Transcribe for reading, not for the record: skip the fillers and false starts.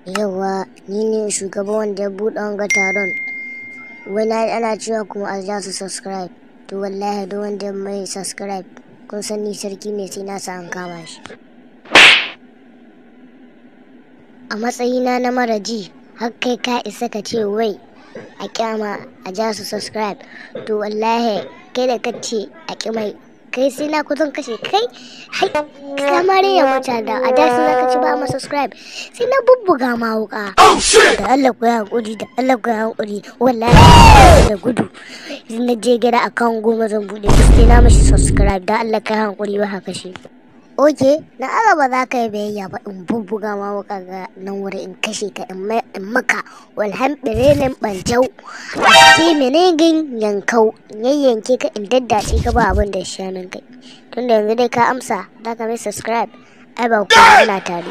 Yawa, ni ne shugaba wanda ya buɗe wanga taron. Wani ana cewa kuma a ja su subscribe. To wallahi duk wanda mai subscribe kun san ni sarki ne sai na sa an kama shi. A matsayina na mara ji, har kai ka isa ka ce wai a kyama a ja su subscribe. To wallahi kai da kace a kimai kai sai na kusan kashe kai. Hai kamar ya mata da a da su zaka ci ba ma subscribe sai na bubbuga ma wuka. Da Allah ku ya hankuri, da Allah ku ya hankuri. Wallahi da gudu na je gida akan 10 zan bude sai na mishi subscribe. Da Allah ka hankuri ba haka shi. Oke, na aga ba za ka yi bayayya ba in bubbuga ma wuka ga nan wuri in kashe ka in maka walhamdulillah banjau a ce menegin yankau yayyanke ka in daddace ka ba abin da ya min kai. Tunda yanzu dai ka amsa za ka mai subscribe ai ba ku ina tare.